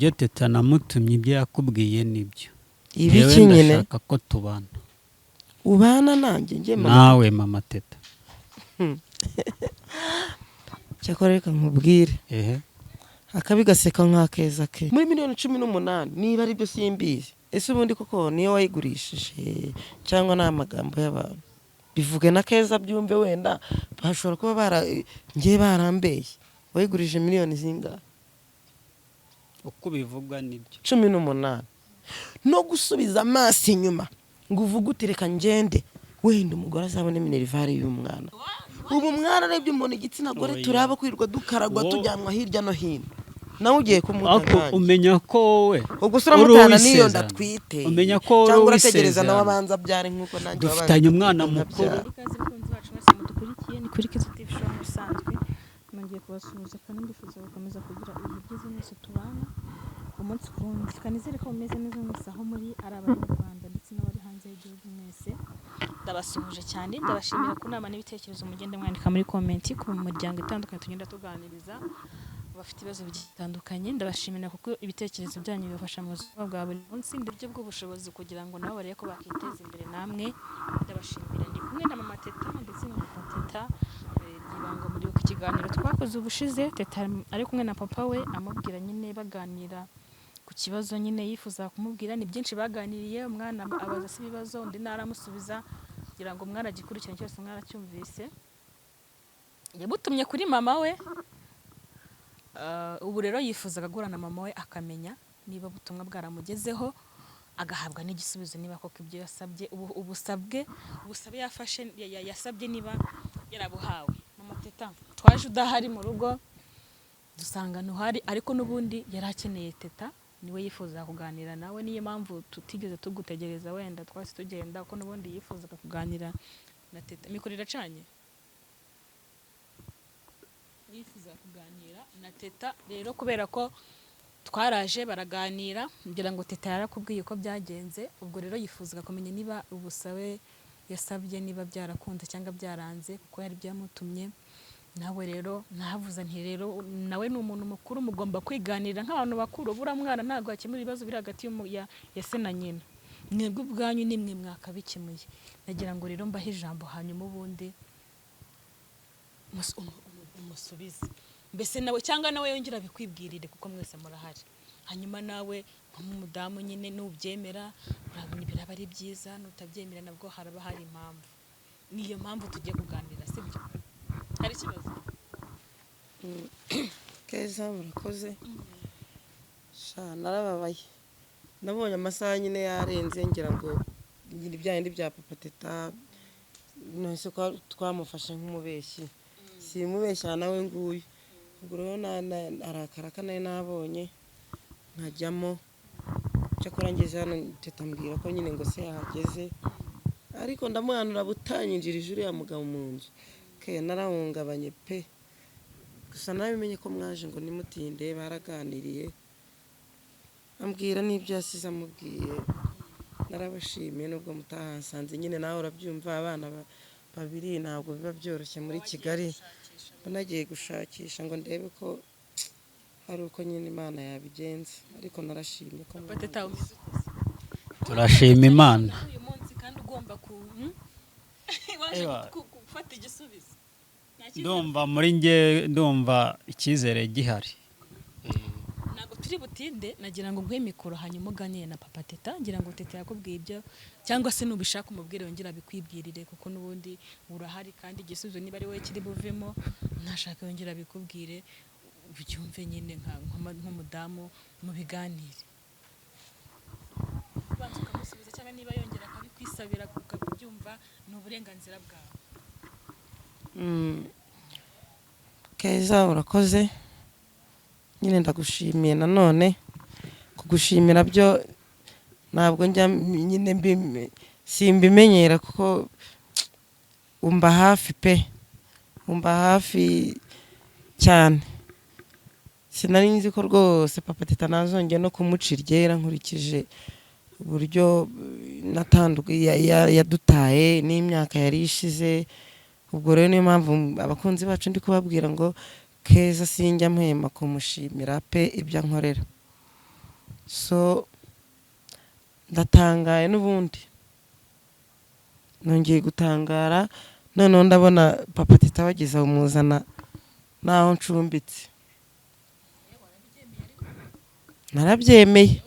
ibyo teta namutumye ibyo yakubwiye nibyo. ibiki nyine ndashaka ko tubana. ubana nanjye ngiye nawe mama teta. cyakora reka nkubwire akabi gaseka nk'akeza ke muri miliyoni 18 niba ari byo simbizi. Ese ubundi koko niyo wayigurishije cyangwa ni amagambo y'abantu? Bivuge na keza byumve wenda bashobora kuba ngiye barambeye. Wayigurije miliyoni zingahe? Uko bivuga nibyo 18. No gusubiza amaso inyuma ngo uvuge utireka ngende wenda umugore azabone minerivare y'umwana. Ubu mwana arebye umuntu igitsina gore turaba kwirwa dukaragwa tujyanwa hirya no hino. Nawe ugiye kumutanga. Umenya ko wowe ubwo sura mutana niyo ndatwite. Umenya ko cyangwa urategereza nawe abanza byare nkuko nanjye wabaye. Dufitanye umwana mukuru. Ni kuri Kiss TV show musanzwe. Nongeye kubasuhuza kandi ndifuza gukomeza kugira ibihe byiza mwese tubana. Umunsi kundi kanizere ko umeze neza mwese aho muri araba mu Rwanda ndetse n'abari hanze y'igihugu mwese. Ndabasuhuje cyane ndabashimira ku nama n'ibitekerezo mugende mwandika muri comment ku muryango itandukanye tugenda tuganiriza bafite ibibazo bitandukanye. Ndabashimira kuko ibitekerezo byanyu bibafasha mu buzima bwa buri munsi ndetse bw'ubushobozi kugira ngo nabo bareke ko bakiteza imbere namwe. Ndabashimira ndi kumwe na mama Teta ndetse na papa Teta yibango muri uko kiganiro twakoze ubushize. Teta ari kumwe na papa we amubwira nyine baganira ku kibazo nyine yifuza kumubwira. Ni byinshi baganiriye umwana abaza se ibibazo undi naramusubiza kugira ngo umwana agikurikirane cyose umwana cyumvise. Yabutumye kuri mama we. Ubu rero yifuzaga guhura na mama we akamenya niba butumwa bwaramugezeho agahabwa n'igisubizo niba koko ibyo yasabye ubusabe yafashe yasabye niba yarabuhawe. Mama Teta twaje udahari mu rugo dusanga ntuhari ariko nubundi yarakeneye Teta niwe yifuza kuganira nawe. Niyo mpamvu tutigeze tugutegereza wenda twase tugenda ko nubundi yifuzaga kuganira na Teta. Mikoro iracanye yifuza kuganira na Teta rero kubera ko twaraje baraganira ngira ngo Teta yarakubwiye ko byagenze. Ubwo rero yifuzaga kumenya niba ubusabe yasabye niba byarakunze cyangwa byaranze kuko yari byamutumye. Nawe rero navuze nti rero nawe ni umuntu mukuru mugomba kwiganira nk'abantu bakuru. Bura mwana ntago akemura ibibazo biri hagati ya se na nyina. Mwebwe ubwanyu nimwe mwakabikemuye. Nagira ngo rero mbahe ijambo hanyuma ubundi umusubize mbese nawe cyangwa nawe yongera bikwibwirire kuko mwese murahari. Hanyuma nawe nk'umudamu nyine nubyemera urabona biraba ari byiza nutabyemera nabwo haraba hari impamvu. Niyo mpamvu tugiye kuganira sibyo? Hari ikibazo? Keza murakoze. Narababaye. Nabonye amasaha nyine yarenze ngira ngo ngira ibyandi bya papa Teta nose ko twamufashe nk'umubeshyi. Si mubeshya nawe nguyu. Ubwo rero arakaraka naye nabonye nkajyamo cyakora ngeze hano Teta mbwira ko nyine ngo se yahageze ariko ndamuhanura butanyinjirije uriya mugabo mu nzu. Narahungabanye pe gusa nabimenye ko mwaje ngo nimutinde baraganiriye ambwira n'ibyo yasize amubwiye. Narabashimiye nubwo mutahasanze nyine nawe urabyumva abana babiri ntabwo biba byoroshye muri Kigali. Nagiye gushakisha ngo ndebe ko hari uko nyine Imana yabigenza ariko narashimye ko turashima Imana. Uyu munsi kandi ugomba gufata igisubizo. Ndumva muri nge ndumva icyizere gihari. Nago turi butinde nagira ngo guhe mikoro hanyuma uganire na papa Teta. Ngira ngo Teta yakubwiye ibyo cyangwa se nubishaka umubwire yongera bikwibwirire kuko nubundi urahari kandi igisubizo niba ari wowe kiri buvemo ntashaka yongera bikubwire ubyumve nyine nk'umudamu mu biganire. Banza ukamusubiza cyangwa niba yongera akabikwisabira ukabyumva ni uburenganzira bwawe. Keza urakoze nyine ndagushimiye nanone kugushimira byo ntabwo njya nyine simbimenyera kuko umba hafi pe umba hafi cyane. Sinari nzi ko rwose papa Teta nazongeye no kumuca iryera nkurikije uburyo yadutaye n'imyaka yari ishize. Ubwo rero niyo mpamvu abakunzi bacu ndi kubabwira ngo Keza sinjya mpema kumushimira pe ibyo ankorera. so ndatangaye n'ubundi nongeye gutangara noneho ndabona papa teta wageze umuzana naho ncumbitse narabyemeye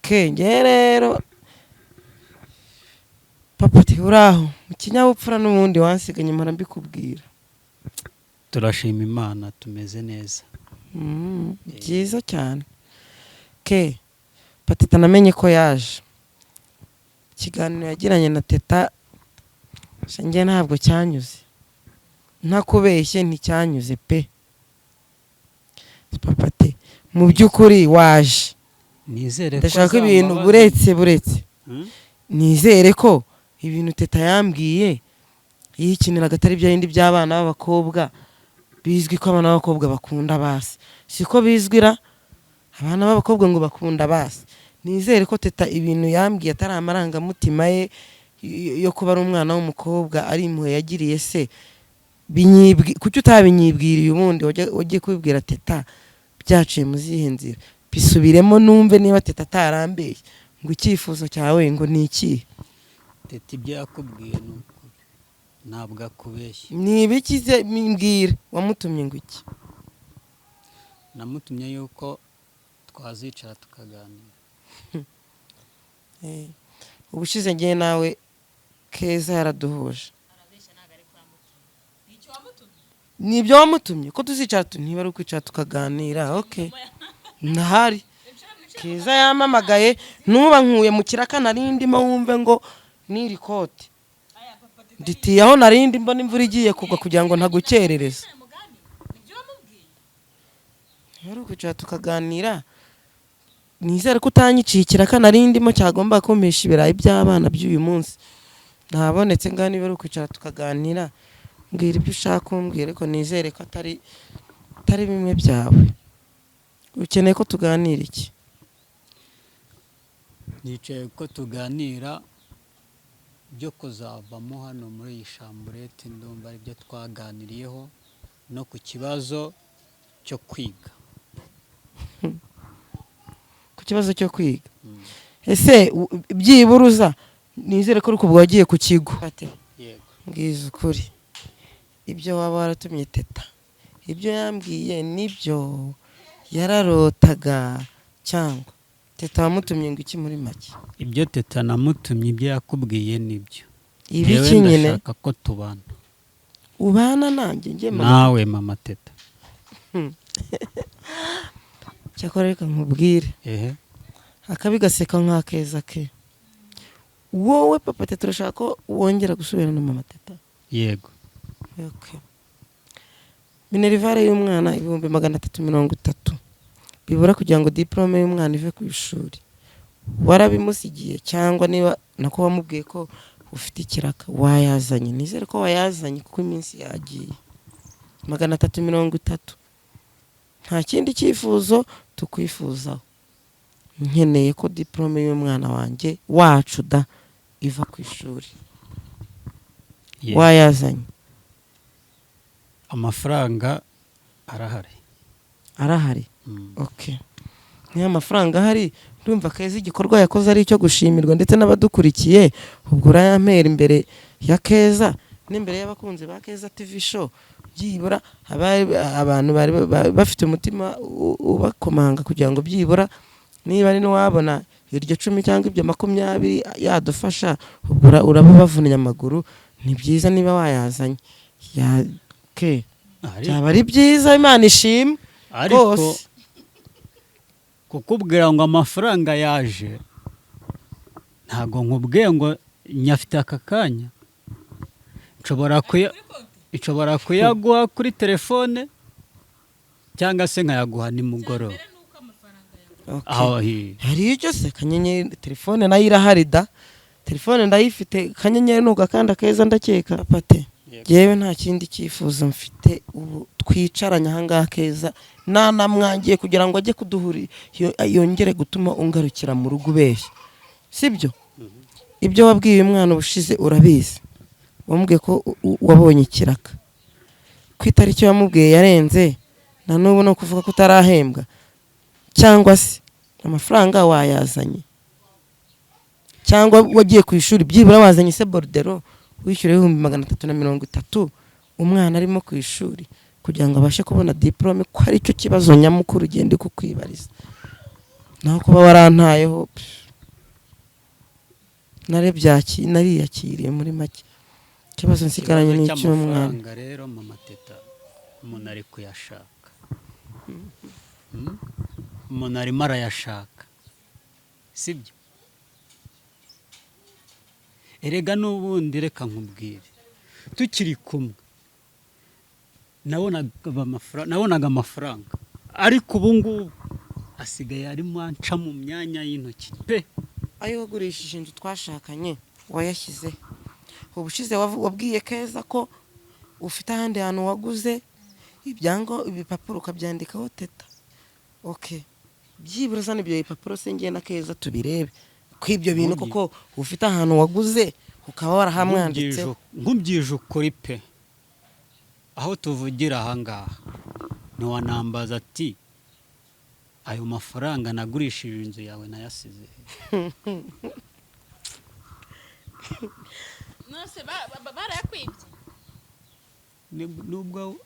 kenge rero papa teta uraho mu kinyabupfura n'ubundi wansiganye mpora mbikubwira turashima Imana tumeze neza. byiza cyane patita namenye ko yaje ikiganiro yagiranye na teta njye ntabwo cyanyuze ntakubeshye nticyanyuze pe papa te mu by'ukuri waje nizere ko ndashaka ibintu buretse nizere ko ibintu teta yambwiye yikiniraga atari bya bindi by'abana b'abakobwa bizwi ko abana b'abakobwa bakunda basi siko bizwira abana b'abakobwa ngo bakunda basi nizere ko teta ibintu yambwiye atari amarangamutima ye yo kuba ari umwana w'umukobwa ari impuhwe yagiriye se kuki utabinyibwiriye ubundi wagiye kubibwira teta byaciye mu zihe nzira bisubiremo numve niba teta atarambeye ngo icyifuzo cyawe ngo ni iki teta ibyo yakubwiye ntabwo akubeshye ni ibikize mbwira wamutumye ngo iki namutumye yuko twazicara tukaganira ubushize ngiye nawe Keza yaraduhuje nibyo wamutumye ko tuzicara niba ari ukwicara tukaganira ntahari Keza yamamagaye nuba nkuye mu kiraka narindimo wumve ngo niri kote nditiye aho narindi mbona imvura igiye kugwa kugira ngo ntagukerereza niba ari ukwicara tukaganira nizere ko utanyiciye ikiraka narindimo cyagomba kumesha ibirayi by'abana by'uyu munsi ntabonetse ngaho niba ari ukwicara tukaganira mbwira ibyo ushaka umbwira ariko nizere ko atari bimwe byawe ukeneye ko tuganira iki nicaye ko tuganira byo kuzavamo hano muri iyi shamburete ndumva ari byo twaganiriyeho no ku kibazo cyo kwiga ku kibazo cyo kwiga ese byiburuza nizere ko ruko wagiye ku kigo mbwiza ukuri ibyo waba waratumye teta ibyo yambwiye nibyo yararotaga cyangwa teta wamutumye ngo iki muri make ibyo teta namutumye ibyo yakubwiye nibyo ibiki nyine ndashaka ko tubana ubana nanjye njye nawe mama teta cyakora reka nkubwire akabi gaseka nk'akeza ke wowe papa teta urashaka ko wongera gusubirana na mama teta yego minerivare y'umwana 330 bibura kugira ngo diplome y'umwana ive ku ishuri warabimusigiye cyangwa niba nako wamubwiye ko ufite ikiraka wayazanye nizere ko wayazanye kuko iminsi yagiye 330 nta kindi cyifuzo tukwifuzaho nkeneye ko diplome y'umwana wanjye wacu da iva ku ishuri wayazanye amafaranga arahari niyo amafaranga ahari ndumva Keza igikorwa yakoze ari icyo gushimirwa ndetse n'abadukurikiye ubwo urayampera imbere ya Keza n'imbere y'abakunzi ba Keza TV show byibura abantu bari bafite umutima ubakomanga kugira ngo byibura niba ari n'uwabona iryo 10 cyangwa ibyo 20 yadufasha ubwo urabavunye amaguru ni byiza niba wayazanye byaba ari byiza Imana ishimwe ariko kukubwira ngo amafaranga yaje ntago nkubwiye ngo nyafite aka kanya nshobora kuyaguha kuri telefone cyangwa se nkayaguha nimugoroba hari icyo se kanyenyeri telefone nayo irahari da telefone ndayifite kanyenyeri nuga kandi Keza ndakeka pate yewe nta kindi cyifuzo mfite ubu twicaranye ahangaha Keza namwangiye kugira ngo ajye kuduhuri yongere gutuma ungarukira mu rugo ubeshya sibyo ibyo wabwiye umwana ubushize urabizi wamubwiye ko wabonye ikiraka ku itariki wamubwiye yarenze na n'ubu no kuvuga ko utarahembwa cyangwa se amafaranga wayazanye cyangwa wagiye ku ishuri byibura wazanye se borudero wishyura 330 umwana arimo ku ishuri kugira ngo abashe kubona diplome ko ari cyo kibazo nyamukuru ugende kukwibariza naho kuba warantayeho nariyakiriye muri make ikibazo nsigaranye n'icy'umwana rero mama Teta umuntu ari kuyashaka umuntu arimo arayashaka sibyo erega n'ubundi reka nkubwire tukiri kumwe nabonaga amafaranga ariko ubu ngubu asigaye arimo anca mu myanya y'intoki pe ayo wagurishije inzu twashakanye wayashyize ubushize wabwiye Keza ko ufite ahandi hantu waguze ibipapuro ukabyandikaho Teta okay byibura zana ibyo bipapuro se ngiye na Keza tubirebe ko ibyo bintu koko ufite ahantu waguze ukaba warahamwanditse nkubyije ukuri pe aho tuvugira ahangaha ntiwanambaza ati ayo mafaranga nagurishije inzu yawe nayasize nose barayakwibye nubwo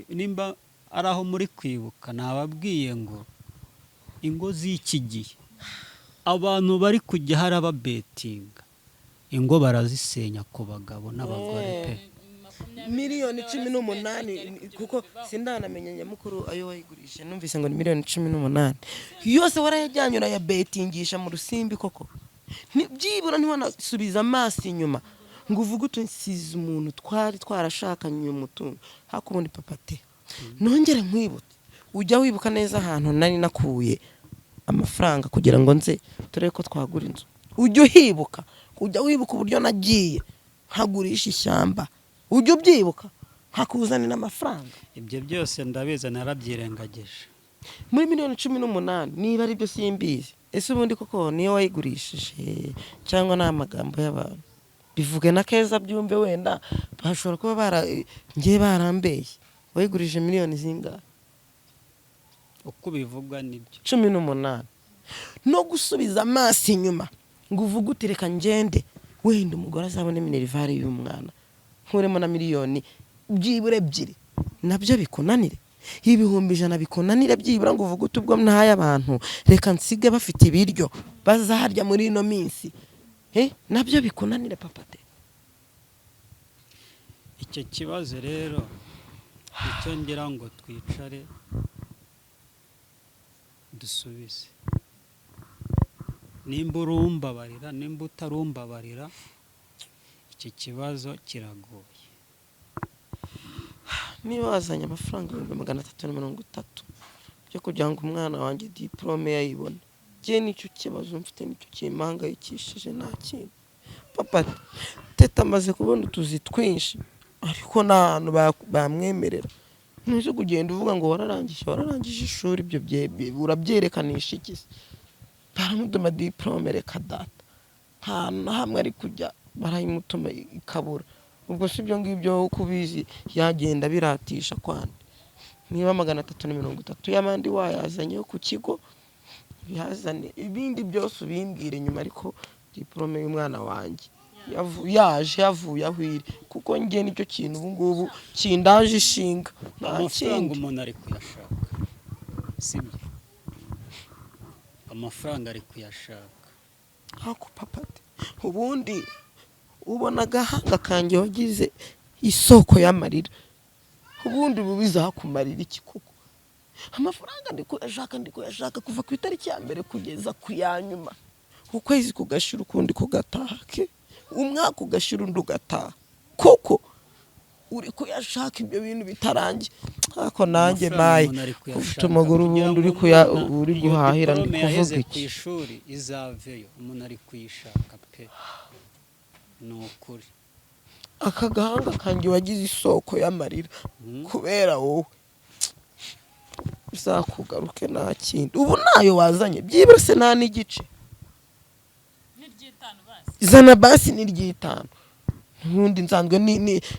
nimba ari aho muri kwibuka nababwiye ngo ingo z'iki gihe abantu bari kujya haraba betinga ingo barazisenya ku bagabo n'abagore pe miliyoni 18 kuko sindanamenye nyamukuru ayo wayigurisha numvise ngo ni miliyoni 18 yose warayajyanye uraya betingisha mu rusimbi koko byibura ntiwanasubiza amaso inyuma ngo uvuge utunsize umuntu twarashakanye umutungo hakubundi papa te nongere nkwibutse ujya wibuka neza ahantu nari nakuye amafaranga kugira ngo nze turebe ko twagura inzu ujya uhibuka ujya wibuka uburyo nagiye nkagurisha ishyamba ujya ubyibuka nkakuzanira amafaranga ibyo byose ndabiza narabyirengagije muri miliyoni 18 niba ari byo simbizi ese ubundi koko niyo wayigurishije cyangwa n'amagambo y'abantu bivuge na Keza byumve wenda bashobora kuba ngiye barambeye wayigurishije miliyoni zingahe uko bivugwa nibyo 18 no gusubiza amaso inyuma ngo uvuge utireka ngende wenda umugore azabone minerivare y'umwana nkuremo na miliyoni byibure 2 nabyo bikunanire ibihumbi 100 bikunanire byibura ngo uvuge utubwo ntaye abantu reka nsige bafite ibiryo bazaharya muri ino minsi nabyo bikunanire papa te icyo kibazo rero icyo ngira ngo twicare dusubize nimba urumbabarira nimba utarumbabarira icyo kibazo kiragoye niba wazanye amafaranga 330 byo kugira ngo umwana wanjye diplome yayibone je nicyo kibazo mfite nicyo kimangayikishije nta kintu papa Teta amaze kubona utuzi twinshi ariko n'ahantu bamwemerera ntuzi kugenda uvuga ngo wararangije ishuri ibyo urabyerekanisha iki baramutuma diplome reka data nta hamwe ari kujya barayimutuma ikabura ubwo si byo ngibyo kubizi yagenda biratisha kwandi niba 330 y'amandi wayazanye ku kigo bihazane ibindi byose ubimbwire nyuma ariko diplome y'umwana wanjye yavuye ahwiri kuko ngiye nicyo kintu ubu ngubu kindaje ishinga amafaranga umuntu ari kuyashaka sibyo amafaranga ari kuyashaka hako papa ubundi ubona agahanga kanjye wagize isoko y'amarira ubundi bubizakumarira iki koko amafaranga ndi kuyashaka kuva ku itariki ya mbere kugeza ku ya nyuma ukwezi kugashira ukundi kugataha ke umwaka ugashira undi ugataha koko uri kuyashaka ibyo bintu bitarangiye ako nanjye maye ufite amaguru ubundi uri guhahira ndi kuvuga iki ku ishuri izaveyo umuntu ari kuyishaka pe nukuri aka gahanga kanjye wagize isoko y'amarira kubera wowe bizakugaruke nta kindi ubu nayo wazanye byibura se nta n'igice zana basi ni 5 nkundi nsanzwe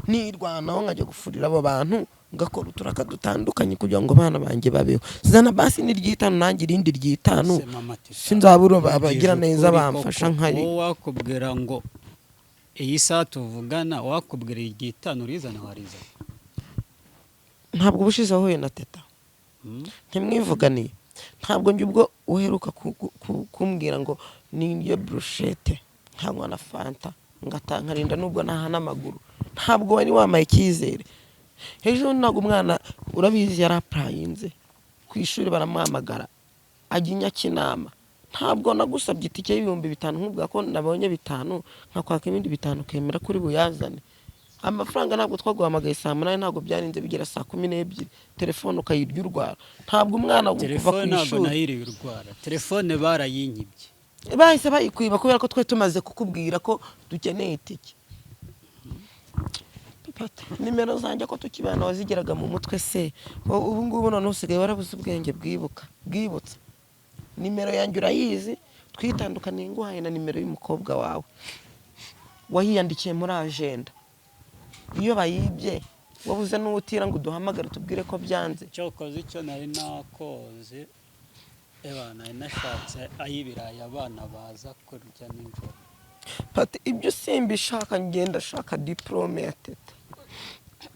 nirwanaho nkajya gufurira abo bantu ngakora uturaka dutandukanye kugira ngo abana banjye babeho zana basi ni ry'itanu nanjye irindi ry'itanu Se mama Teta, sinzabura ubwije abagira neza ukuri bamfasha koko, nkari wowe wakubwira ngo iyi saha tuvugana wakubwira iry'itanu rizana warizana. ntabwo ubushize wahuye na Teta ntimwivuganiye ntabwo njye ubwo uheruka kumbwira ngo niyo brushete nkanywa na fanta nkarinda nubwo naha n'amaguru ntabwo wari wamaye icyizere ejo ntabwo umwana urabizi yari apurayinze ku ishuri baramuhamagara ajya i Nyakinama ntabwo nagusabye itike y'ibihumbi 5 nkubwa ko nabonye 5 nkakwaka ibindi 5 kemera kuri buyazane amafaranga ntabwo twaguhamagaye saa 8 ntabwo byarinze bigera saa 12 telefone ukayirya urwara ntabwo umwana kuva ku telefone ntabwo ishuri nayiriye urwara, telefone barayinyibye. bahise bayikwiba kubera ko twe tumaze kukubwira ko dukeneye itike. Nimero zanjye ko tukibana wazigeraga mu mutwe se ubu ngubu none usigaye warabuze ubwenge bwibutsa nimero yanjye urayizi twitandukaniye nguhaye na nimero y'umukobwa wawe wahiyandikiye muri agenda iyo bayibye wabuze n'utira ngo duhamagare tubwire ko byanze cyokoze icyo nari nakoze nari nashatse ay'ibirayi abana baza kurya nijoro. Pati ibyo simbishaka ngenda shaka diplome ya Teta.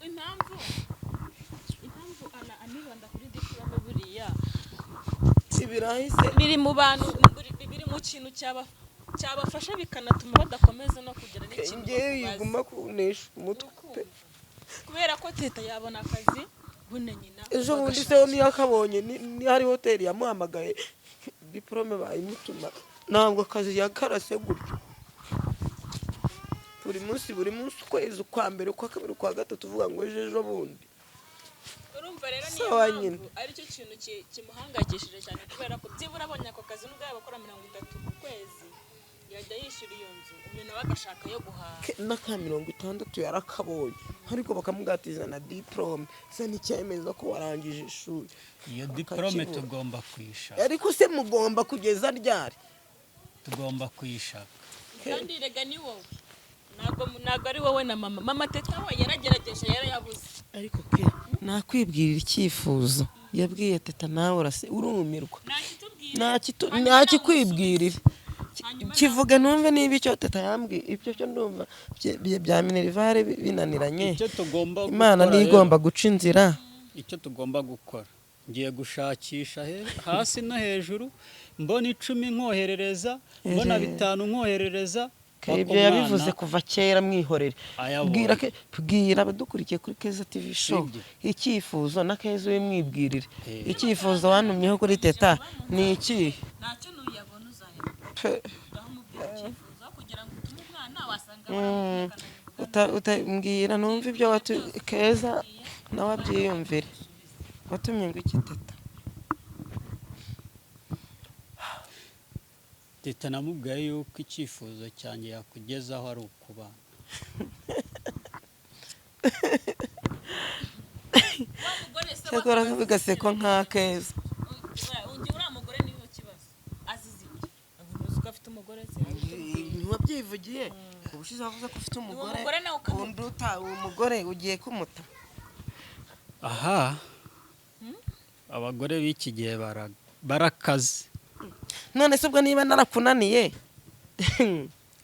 impamvu anibanda kuri diplome buriya ibirahise biri mu bantu biri mu kintu cyabafasha bikanatuma badakomeza no kugira n'ikintu ngewe yiguma kunesha umutwe kubera ko Teta yabona akazi bune nyina ejo bundi se niyo akabonye ni hari hoteli yamuhamagaye diplome bayimutuma ntabwo akazi yakarase gutyo buri munsi ukwezi kwa mbere kwa kabiri kwa gatatu uvuga ngo ejo bundi urumva rero niyo mpamvu ari cyo kintu kimuhangayikishije cyane kubera ko byibura abonye ako kazi nubwo yabakora 30 ku kwezi yajya yishyura iyo nzu umuntu bagashaka yo guhaha n'aka 60 yarakabonye ariko bakamugatiza na diplome se n'icyemeza ko warangije ishuri iyo diplome tugomba kuyishaka ariko se mugomba kugeza ryari tugomba kuyishaka kandi rega ni wowe ntabwo ari wowe na mama Teta we yaragerageje yarayabuze ariko ke nakwibwirira icyifuzo yabwiye Teta nawe urumirwa nakikwibwirira kivuge numve niba icyo Teta yambwiye ibyo cyo ndumva bya minerivare binaniranye Imana ni igomba guca inzira icyo tugomba gukora ngiye gushakisha hasi no hejuru mbona 10 nkoherereza mbona 5 nkoherereza ibyo yabivuze kuva kera mwihorere bwira abadukurikiye kuri Keza TV show icyifuzo na Keza we mwibwirire icyifuzo wantumyeho kuri Teta ni iki ntacyo nuyabona uzahera icyifuzo kugira ngo utume umwana wasanga utambwira numva ibyo Keza nawe abyiyumvire watumye ngo iki Teta Teta namubwiye yuko icyifuzo cyanjye yakugezaho ari ukubana cyakora bigasekwa nka Keza ungi uriya mugore niyo kibazo azize iki avuze ko afite umugore se ntiwabyivugiye ubushize wavuze ko ufite umugore unduta uwo mugore ugiye kumuta aha abagore b'iki gihe barakaze none se ubwo niba narakunaniye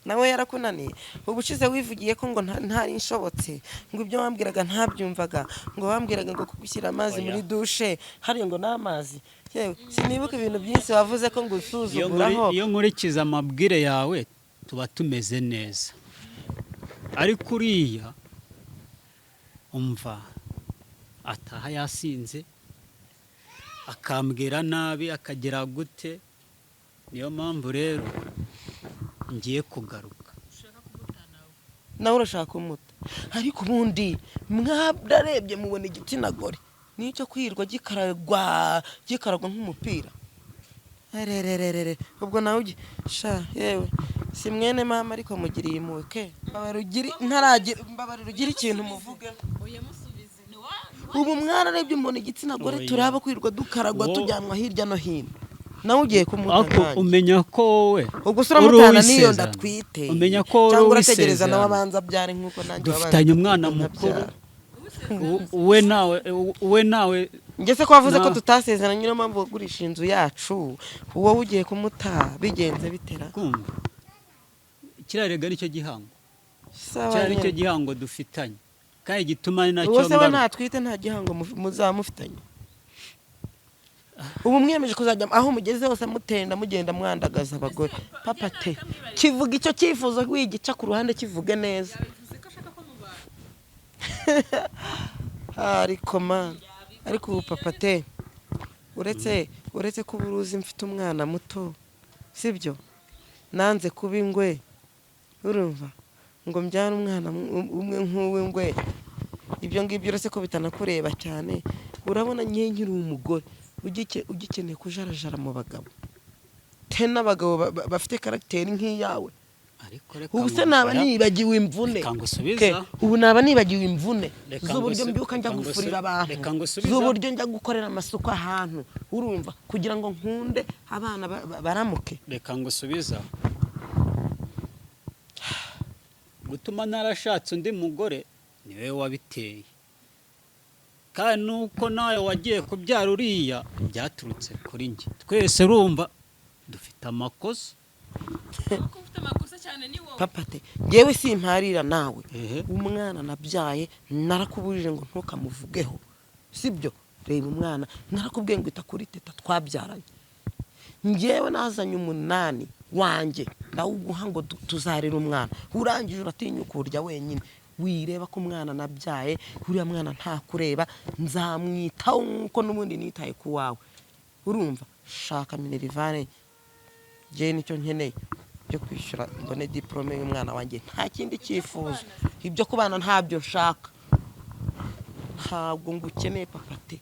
nawe yarakunaniye ubushize wivugiye ko ngo ntari inshobotse ngo ibyo wambwiraga ntabyumvaga ngo wambwiraga ngo kugushyira amazi muri dushe hariyo ngo n'amazi yewe sinibuka ibintu byinshi wavuze ko ngo usuzuguraho iyo nkurikiza amabwire yawe tuba tumeze neza ariko uriya umva ataha yasinze akambwira nabi akagira gute niyo mpamvu rero ngiye kugaruka nawe urashaka kumuta ariko ubundi mwararebye mubona igitsina gore nicyo kwirwa gikaragwa nk'umupira rerererere ubwo nawe yewe si mwene mama ariko mugiriye impuhwe ke mbabarira ugire ikintu muvuge ubu mwararebye mubona igitsina gore turaba kwirwa dukaragwa tujyanwa hirya no hino nawe ugiye kumuta umenya ko wowe ubwo usura mutana niyo ndatwite umenya ko wowe cyangwa urategereza nawe abanza byare nkuko nanjye dufitanye umwana mukuru uwe nawe ngese ko wavuze ko Na- tutasezeranye niyo mpamvu wagurisha inzu yacu wowe ugiye kumuta bigenze bitera kumva kirarega aricyo gihango sawa cyari cyo nyine. gihango dufitanye kandi gituma ari nacyo uwo se we ngaruka. ntatwite nta gihango muzamufitanye ubu mwiyemeje kuzajya aho mugeze hose mutenda mugenda mwandagaza abagore papa te kivuga icyo cyifuzo wigica ku ruhande kivuge neza ariko man ariko ubu papa te uretse ko uburuzi mfite umwana muto sibyo nanze kuba ingwe urumva ngo mbyane umwana umwe nk'uwe ngwe ibyo ngibyo uretse ko bitanakureba cyane urabona nkiri umugore ugikeneye kujarajara mu bagabo te n'abagabo bafite karagiteri nk'iyawe ariko reka ubu se ngo naba oya, nibagiwe imvune reka ngusubiza. ubu naba nibagiwe imvune Reka z'uburyo ngusu- mbyuka njya reka gufurira ngusu- abantu reka ngusubiza. z'uburyo njya gukorera amasuku ahantu urumva kugira ngo nkunde abana baramuke reka ngusubiza gutuma narashatse undi mugore niwe wabiteye kandi nuko nawe wagiye kubyara uriya byaturutse kuri njye twese urumva dufite amakosa papa te ngewe simparira nawe ehe umwana nabyaye narakubujije ngo ntukamuvugeho sibyo reba umwana narakubwiye ngo ita kuri teta twabyaranye ngewe nazanye 8 wanjye ndawuguha ngo tuzarira umwana urangije uratinyuka urya wenyine wireba ko umwana nabyaye uriya mwana ntakureba nzamwitaho nkuko n'ubundi nitaye ku wawe urumva shaka minerivane je nicyo nkeneye byo kwishyura mbone diplome y'umwana wanjye nta kindi cyifuzo ibyo kubana ntabyo nshaka ntabwo ngukeneye papa te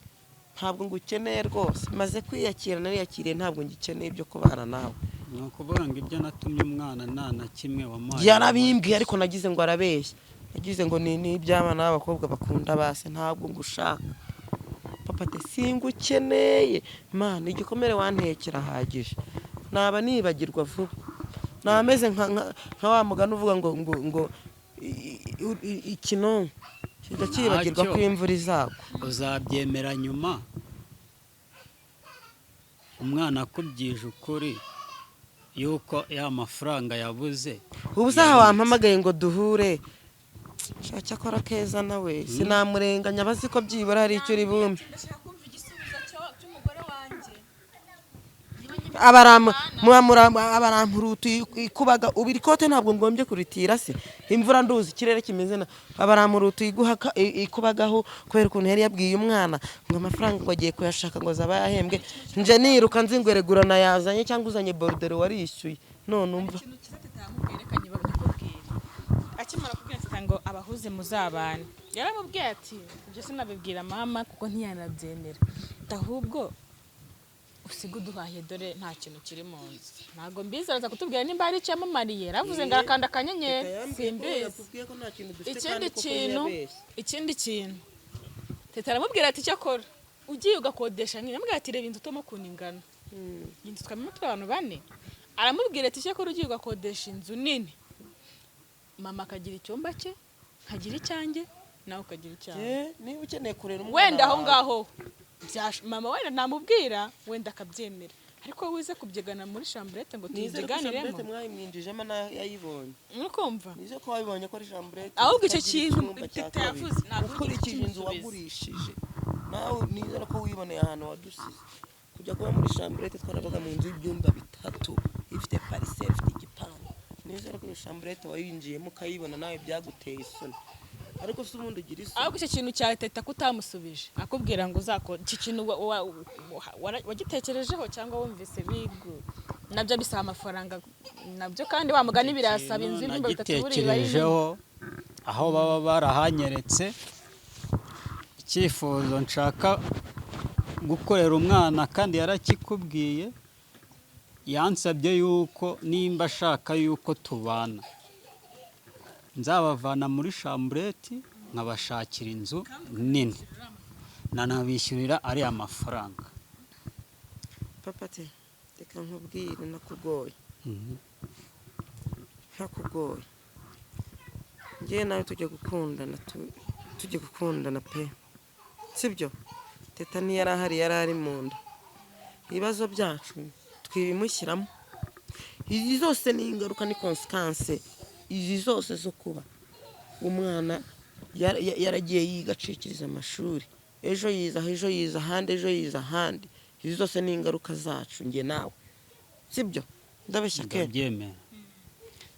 ntabwo ngukeneye rwose maze kwiyakira nariyakiriye ntabwo ngikeneye ibyo kubana nawe ni ukuvuga ngo ibyo natumye umwana nta na kimwe wamuhaye yarabimbwiye ariko nagize ngo arabeshya nagize ngo ni iby'abana b'abakobwa bakunda base ntabwo ngushaka papa te singukeneye mana igikomere wanteye kirahagije naba nibagirwa vuba nameze nka wa mugani uvuga ngo ikinonko kijya kibagirwa ko imvura izagwa uzabyemera nyuma umwana akubyije ukuri yuko ya mafaranga yabuze ubu saha wampamagaye ngo duhure shaka akora keza nawe sinamurenganya bazi ko byibura hari icyo uri bumve abarampurutu ikubaga ubiri kote ntabwo ngombye kuritira se imvura nduzi ikirere kimeze na abarampurutu ikubagaho kubera ukuntu yari yabwiye umwana ngo amafaranga ngo agiye kuyashaka ngo zaba yahembwe nje niruka nzingweregurana yazanye cyangwa uzanye borudero warishyuye none umva akimara kubwira ngo abahuze muzabana yaramubwiye ati ibyo sinabibwira mama kuko ntiyanabyemera ahubwo usiga uduhaye dore nta kintu kiri mu nzu ntabwo mbizi araza kutubwira nimba hari icyo yamumariye yaravuze ngo arakanda akanyenyeri simbizi ikindi kintu teta aramubwira ati icyo akora ugiye ugakodesha nk'iyambwira ati reba inzu utoma ukuntu ingana inzu twamenya turi abantu 4 aramubwira ati icyo akora ugiye ugakodesha inzu nini mama akagira icyumba cye nkagira icyanjye nawe ukagira icyawe niba ukeneye kurera umwana wenda aho ngaho mama wenda namubwira wenda akabyemera ariko wize kubyigana muri chambrette ngo tuziganiremo mwayimwinjijemo yayibonye nukumva nizo ko wabibonye ko ari chambrette ahubwo icyo kintu yavuze ukurikije inzu wagurishije nawe nizera ko wiboneye ahantu wadusize kujya kuba muri chambrette twarabaga mu nzu y'ibyumba 3 ifite parcelle ifite igipangu nizera ko chambrette wayinjiyemo ukayibona nawe byaguteye isoni ariko se ubundi ugira isoni ahubwo icyo kintu cya teta kutamusubije akubwira ngo uzakora iki kintu wagitekerejeho cyangwa wumvise bigu nabyo bisaba amafaranga nabyo kandi wa mugani birasaba inzu y'ibihumbi 3 buri nagitekerejeho aho baba barahanyeretse icyifuzo nshaka gukorera umwana kandi yarakikubwiye yansabye yuko nimba ashaka yuko tubana nzabavana muri chambrette nkabashakira inzu nini nanabishyurira ariya mafaranga papa te reka nkubwire nakugoye ntakugoye njyewe nawe tujya gukundana tujye gukundana pe sibyo teta ntiyari ahari yari ari mu nda ibibazo byacu twibimushyiramo izi zose ni ingaruka ni konsekanse izi zose zo kuba umwana yaragiye yiga acikiriza amashuri ejo yiza ahandi izi zose ni ingaruka zacu njye nawe sibyo ndabeshya ke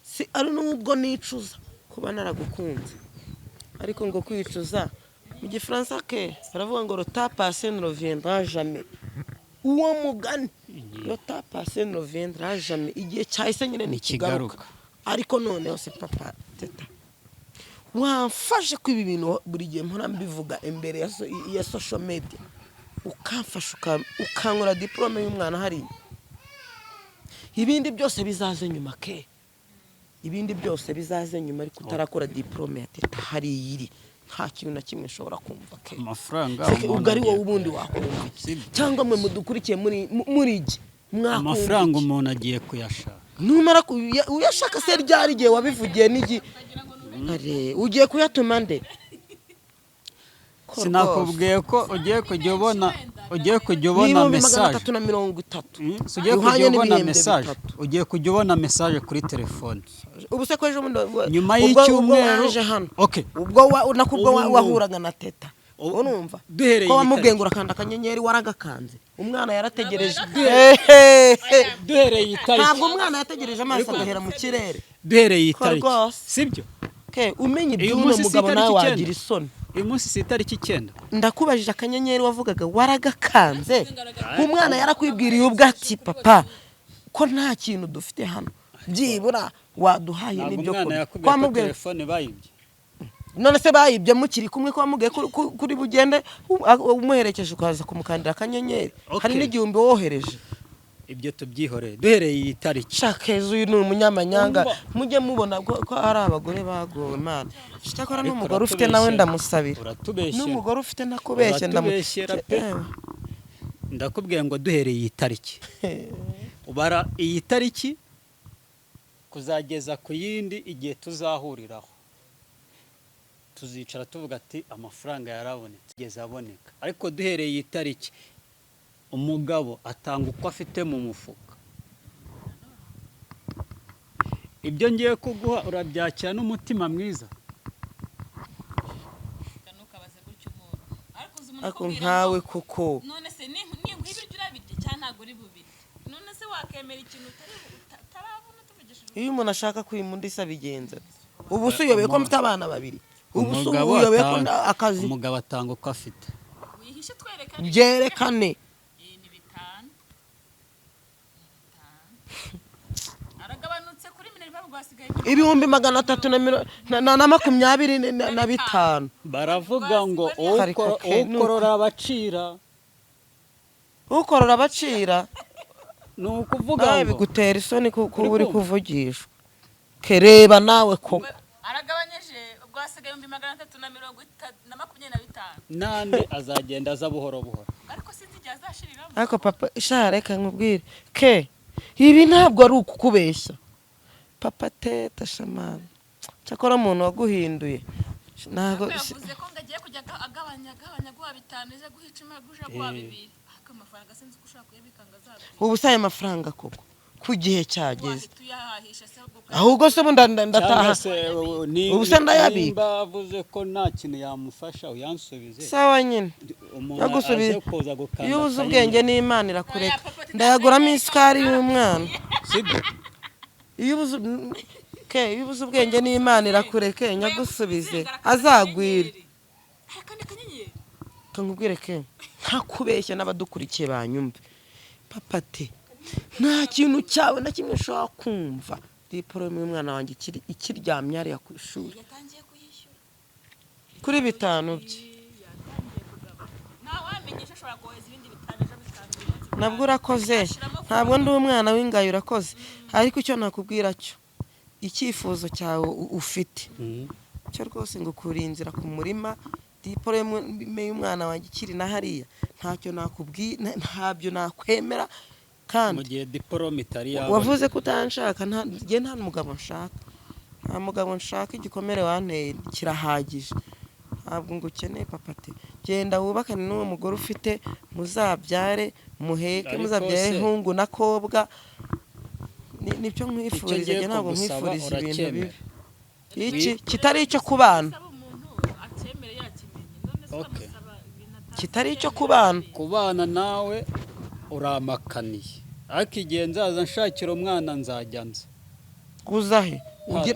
si ari nubwo nicuza kuba naragukunze ariko ngo kwicuza mu gifaransa ke baravuga ngo rotapase ne reviendra jamais uwo mugani rotapase ne reviendra jamais igihe cyahise nyine ntikigaruka ariko noneho se papa teta wamfashe ko ibi bintu buri gihe mpora mbivuga imbere ya social media ukamfasha ukankora diplome y'umwana hariya ibindi byose bizaze nyuma ke ibindi byose bizaze nyuma ariko utarakora diplome ya teta hariya iri nta kintu na kimwe ushobora kumva ke amafaranga ubwo ari wowe ubundi wakumva cyangwa mwe mudukurikiye muri iki amafaranga umuntu agiye kuyashaka numara uyashaka se ryari igihe wabivugiye n'igi ugiye kuyatuma nde sinakubwiye ko ugiye kujya ubona message ugiye kujya ubona message kuri telefone ubu se ko ejo nyuma y'icyumweru ubwo nakubwo wahuraga na teta urumva ko wamubwiye ngo urakanda akanyenyeri waragakanze umwana yarategereje duhereye itariki ntabwo umwana yategereje amaso agahera mu kirere duhereye itariki sibyo umenye iby'uno mugabo nawe wagira isoni uyu munsi si itariki 9 ndakubajije akanyenyeri wavugaga waragakanze umwana yarakwibwiriye ubwo ati papa ko nta kintu dufite hano byibura waduhaye n'ibyo kwamubwiye telefone bayibye none se bayibye mukiri kumwe ko wamubwiye kuri bugende umuherekeje ukaza kumukandira akanyenyeri hari n'igihumbi wohereje ibyo tubyihoreye duhereye itariki shakeza uyu ni umunyamanyanga mujye mubona ko ari abagore bagowe Imana cyakora n'umugore ufite nawe ndamusabira n'umugore ufite nakubeshye ndamushyira ndakubwiye ngo duhereye itariki ubara iyi tariki kuzageza ku yindi igihe tuzahuriraho tuzicara tuvuga ati amafaranga yarabonetse tugeze aboneka ariko duhereye itariki umugabo atanga uko afite mu mufuka ibyo ngiye kuguha urabyakira n'umutima mwiza ariko nkawe koko none se nk'ibiryo urabirya cyangwa ntabwo uri bubirye none se wakemera ikintu utarabona tuvugishije iyo umuntu ashaka kwimundisa bigenza ubu se uyoboye ko mfite abana babiri ubu se uyoboye ko akazi umugabo atanga uko afite wihishe twerekane byerekane aragabanutse kuri Minerva rwasigaye 325 baravuga ngo ukorora abacira ni ukuvuga ngo bigutera isoni kuko uri kuvugishwa kereba nawe koko aragabanyeje rwasigaye 325 nande azagenda aza buhoro buhoro ariko sinzi azashiriramo ariko papa reka nkubwire ke ibi ntabwo ari ukukubeshya papa teta shamana cyakora umuntu waguhinduye ntabwo yavuze ko ngagiye kujya agabanya guha 5 ize guhica imaguje guha 2 akamafaranga sinzi ko ushaka kuyabikanga zabe ubu saye amafaranga koko ku gihe cyageze ahubwo se ndataha ubu se ndayabika bavuze ko nta kintu yamufasha uyansubize sawa nyine nagusubize iyo ubuze ubwenge n'Imana irakureka ndayaguramo isukari y'umwana sibyo iyo ubuze ubwenge n'Imana irakureke nyagusubize azagwira nkubwire ke ntakubeshya n'abadukurikiye banyumve papa te nta kintu cyawe na kimwe ushobora kumva diplome y'umwana wanjye ikiryamye hariya ku ishuri kuri 5 bye nabwo urakoze ntabwo ndi umwana w'ingayo urakoze ariko icyo nakubwira cyo icyifuzo cyawe ufite cyo rwose ngo kurinzira ku murima diplome y'umwana wanjye ikiri na hariya ntacyo nakubwira ntabyo nakwemera kandi mu gihe diplome itari yawe wavuze ko utanshaka nta mugabo nshaka nta mugabo nshaka igikomere wanteye kirahagije ntabwo ngo ukeneye papate, genda wubakane n'uwo mugore ufite, muzabyare muheke, Ariko muzabyare se- hungu na kobwa. Nibyo nkwifuriza, ngiye njye ntabwo kugusaba, nkwifuriza ibintu bibi. uracyemera? Iki kitari icyo kubana, Okay. kitari icyo kubana. Kubana nawe uramakaniye, ariko igihe nzaza nshakira umwana nzajya nza. Kuzahe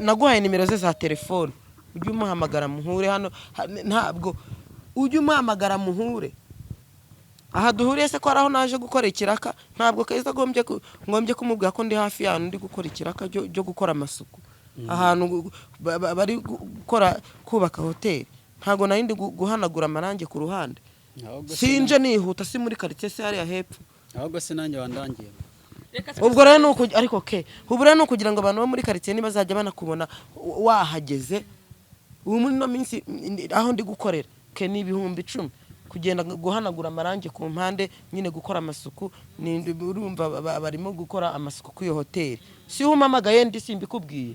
naguhaye nimero ze za telefone, ujye umuhamagara muhure hano. Ntabwo ujye umuhamagara muhure. Aha duhuriye se ko ari aho naje gukora ikiraka, ntabwo Keza ngombye kumubwira ko ndi hafi y'ahantu ndi gukora ikiraka ryo gukora amasuku. Ahantu bari gukora kubaka hoteli, ntabwo nari ndi guhanagura amarangi ku ruhande. Sinje nihuta, si muri quartier se hariya hepfo. Ahubwo se nanjye wandangiye. Ubwo rero nuko ariko ubu rero nukugira ngo abantu bo muri quartier nibazajya banakubona wahageze. Ubu muri no minsi aho ndi gukorera ni 10,000 kugenda guhanagura amarangi ku mpande, nyine gukora amasuku. Urumva barimo gukora amasuku ku iyo hoteli. Si umamagaye ndi simbikubwiye.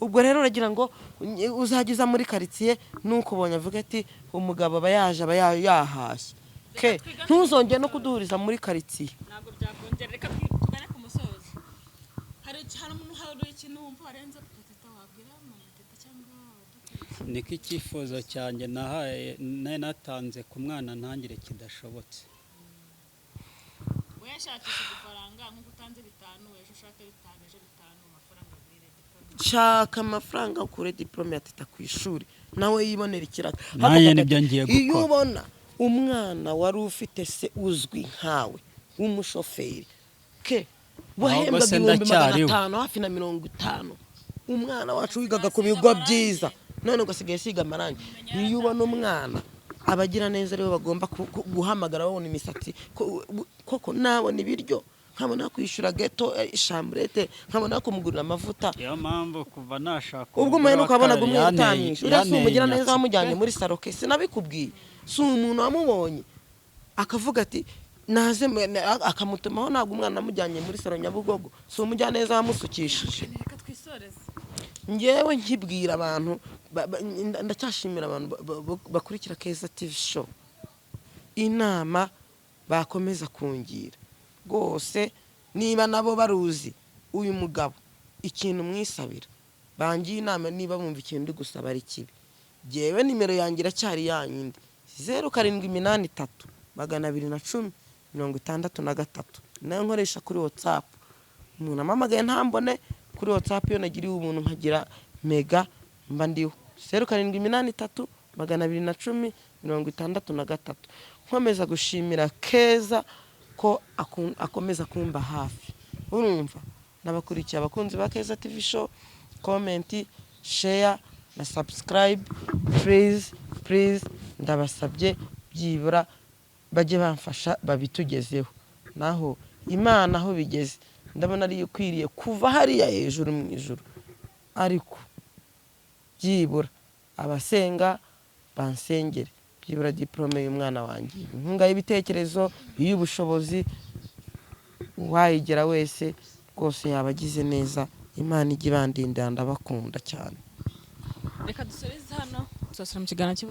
Ubwo rero uragira ngo uzagiza muri quartier nuko ubonye avuga ati umugabo aba yaje aba yahashye. Ntuzongere no kuduhuriza muri quartier. ntabwo byakongera. Reka tugane ku musozo. Hari umuntu hari ikintu wumva warenze Teta wabwira mama Teta cyangwa abadukurikiye? Niko icyifuzo cyanjye natanze ku mwana ntangire kidashobotse. We yashakisha udufaranga nk'uko utanze 5 ejo ushaka 5 ejo 5 amafaranga bwire diplome. Shaka amafaranga ukure diplome ya Teta ku ishuri, nawe yibonera ikiraka. Nanjye nibyo ngiye gukora. Iyo ubona umwana wari ufite se uzwi nkawe w'umushoferi wahembwaga 500 hafi na 50, umwana wacu wigaga ku bigo byiza, none ugasigaye siga amarangi. Iyo ubona umwana abagira neza rero bagomba guhamagara babona imisatsi koko, nabona ibiryo, nkabona kwishyura geto chambrette, nkabona kumugurira amavuta. Iyo mpamvu kuva nashaka ubwo umuntu ukabona gumwe utamisha urasa umugira neza wamujyanye muri saloke, sinabikubwiye. Si umuntu wamubonye akavuga ati naze akamutumaho, ntabwo umwana namujyanye muri salo Nyabugogo, si umujyana neza wamusukishije. Reka twisoreze. Ngewe nkibwira abantu ndacyashimira abantu bakurikira Keza TV show, inama bakomeza kungira rwose. Niba nabo baruzi uyu mugabo ikintu mwisabira, bangiye inama. Niba bumva ikintu ndi gusaba ari kibi, ngewe nimero yanjye iracyari yanyindi 0783 210 63, nayo nkoresha kuri WhatsApp. Umuntu amamagaye ntambone kuri WhatsApp, iyo nagiriye umuntu nkagira mega mba ndiho 0783 210 63. Nkomeza gushimira Keza ko akomeza kumba hafi. Urumva nabakurikiye abakunzi ba Keza TV show, comment, share na subscribe. Please ndabasabye byibura bajye bamfasha babitugezeho. Naho Imana aho bigeze ndabona ari ukwiriye kuva hariya hejuru mu ijuru, ariko byibura abasenga bansengere, byibura diplome y'umwana wanjye, inkunga y'ibitekerezo, y'ubushobozi, wayigera wese rwose yabagize neza. Imana ijye ibandindira, ndabakunda cyane. Reka dusoreze hano, tuzasura mu kiganiro